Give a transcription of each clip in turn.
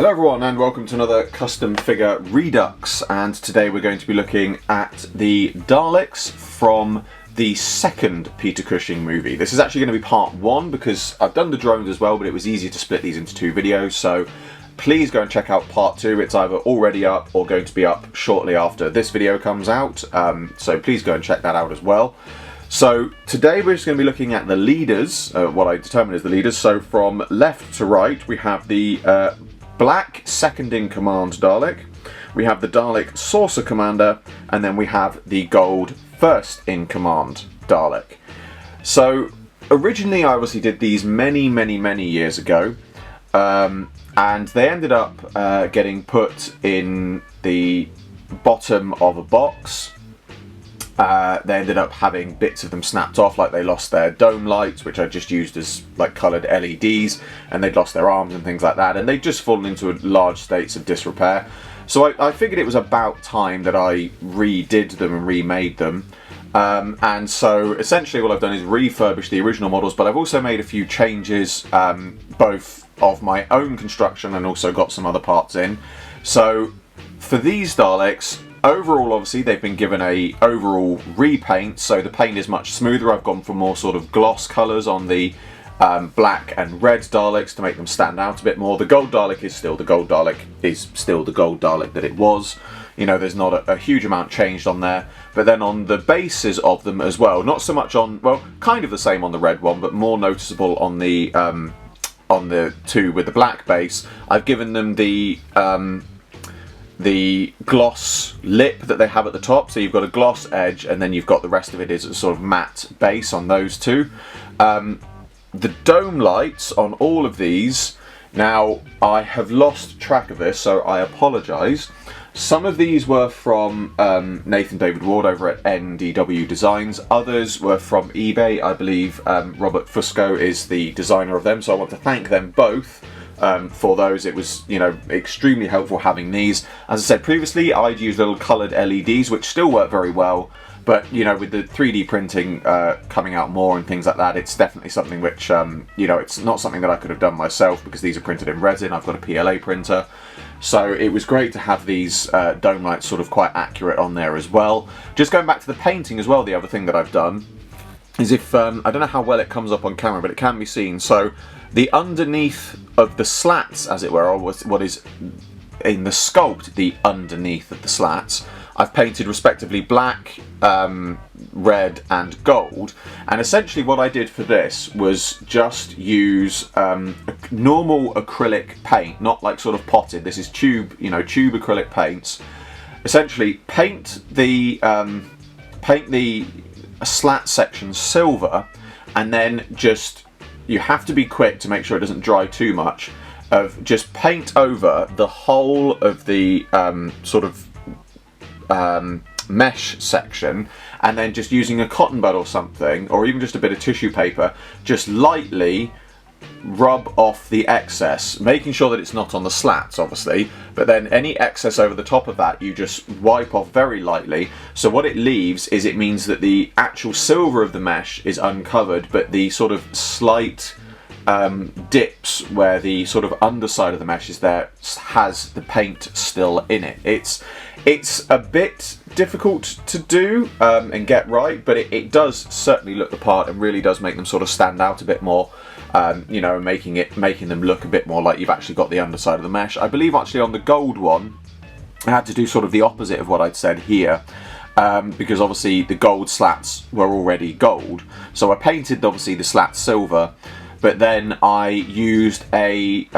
Hello everyone and welcome to another custom figure Redux, and today we're going to be looking at the Daleks from the second Peter Cushing movie. This is actually going to be part one because I've done the drones as well, but it was easier to split these into two videos, so please go and check out part two. It's either already up or going to be up shortly after this video comes out, so please go and check that out as well. So today we're just going to be looking at the leaders, what I determine as the leaders. So from left to right we have the black second in command Dalek, we have the Dalek saucer commander, and then we have the gold first in command Dalek. So originally I obviously did these many years ago, and they ended up getting put in the bottom of a box. They ended up having bits of them snapped off, like they lost their dome lights, which I just used as like coloured LEDs, and they'd lost their arms and things like that, and they'd just fallen into large states of disrepair. So I figured it was about time that I redid them and remade them. And so essentially what I've done is refurbish the original models, but I've also made a few changes, both of my own construction and also got some other parts in. So for these Daleks, overall, obviously, they've been given a overall repaint, so the paint is much smoother. I've gone for more sort of gloss colours on the black and red Daleks to make them stand out a bit more. The gold Dalek is still the gold Dalek, that it was. You know, there's not a huge amount changed on there. But then on the bases of them as well, not so much on, well, kind of the same on the red one, but more noticeable on the two with the black base. I've given them the gloss lip that they have at the top, so you've got a gloss edge and then you've got the rest of it is a sort of matte base on those two. The dome lights on all of these, now I have lost track of this, so I apologise. Some of these were from Nathan David Ward over at NDW Designs, others were from eBay. I believe Robert Fusco is the designer of them, so I want to thank them both for those. It was, you know, extremely helpful having these. As I said previously, I'd use little coloured LEDs, which still work very well, but you know, with the 3D printing coming out more and things like that, it's definitely something which, you know, it's not something that I could have done myself because these are printed in resin. I've got a PLA printer, so it was great to have these dome lights sort of quite accurate on there as well. Just going back to the painting as well, the other thing that I've done is, if I don't know how well it comes up on camera, but it can be seen. So the underneath of the slats, as it were, or what is in the sculpt, the underneath of the slats, I've painted respectively black, red and gold. And essentially what I did for this was just use normal acrylic paint, not like sort of potted. This is tube, you know, tube acrylic paints. Essentially paint the slat section silver, and then just, you have to be quick to make sure it doesn't dry too much, of just paint over the whole of the sort of mesh section, and then just using a cotton bud or something, or even just a bit of tissue paper, just lightly rub off the excess, making sure that it's not on the slats obviously, but then any excess over the top of that you just wipe off very lightly. So what it leaves is, it means that the actual silver of the mesh is uncovered, but the sort of slight dips where the sort of underside of the mesh is there has the paint still in it. It's a bit difficult to do and get right, but it does certainly look the part and really does make them sort of stand out a bit more. You know, making them look a bit more like you've actually got the underside of the mesh. I believe actually on the gold one I had to do sort of the opposite of what I'd said here, because obviously the gold slats were already gold, so I painted obviously the slats silver, but then I used a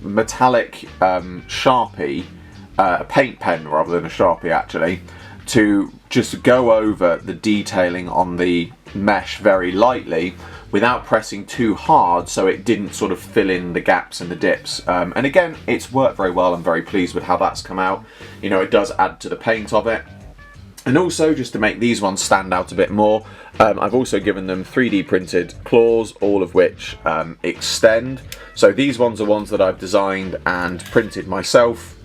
metallic Sharpie, a paint pen rather than a Sharpie actually, to just go over the detailing on the mesh very lightly without pressing too hard, so it didn't sort of fill in the gaps and the dips. And again, it's worked very well. I'm very pleased with how that's come out. You know, it does add to the paint of it. And also, just to make these ones stand out a bit more, I've also given them 3D printed claws, all of which extend. So these ones are ones that I've designed and printed myself.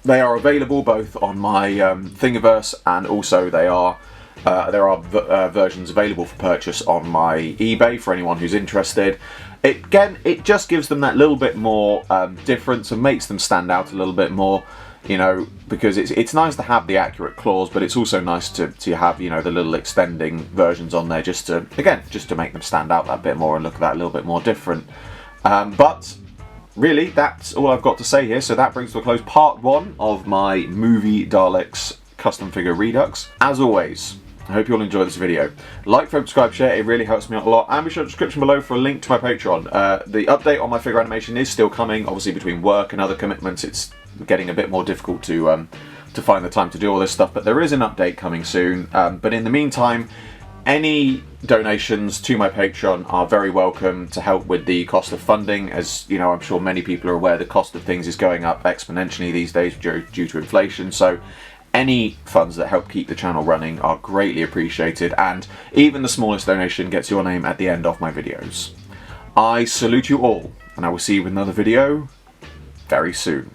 They are available both on my Thingiverse, and also they are There are versions available for purchase on my eBay for anyone who's interested. It just gives them that little bit more difference and makes them stand out a little bit more, you know, because it's nice to have the accurate claws, but it's also nice to have, you know, the little extending versions on there just to make them stand out that bit more and look at that a little bit more different. But really, that's all I've got to say here. So that brings to a close part 1 of my movie Daleks custom figure Redux. As always, I hope you all enjoy this video. Like, subscribe, share, it really helps me out a lot. And be sure to description below for a link to my Patreon. The update on my figure animation is still coming. Obviously, between work and other commitments, it's getting a bit more difficult to find the time to do all this stuff. But there is an update coming soon. But in the meantime, any donations to my Patreon are very welcome to help with the cost of funding. As you know, I'm sure many people are aware, the cost of things is going up exponentially these days due to inflation. So any funds that help keep the channel running are greatly appreciated, and even the smallest donation gets your name at the end of my videos. I salute you all, and I will see you with another video very soon.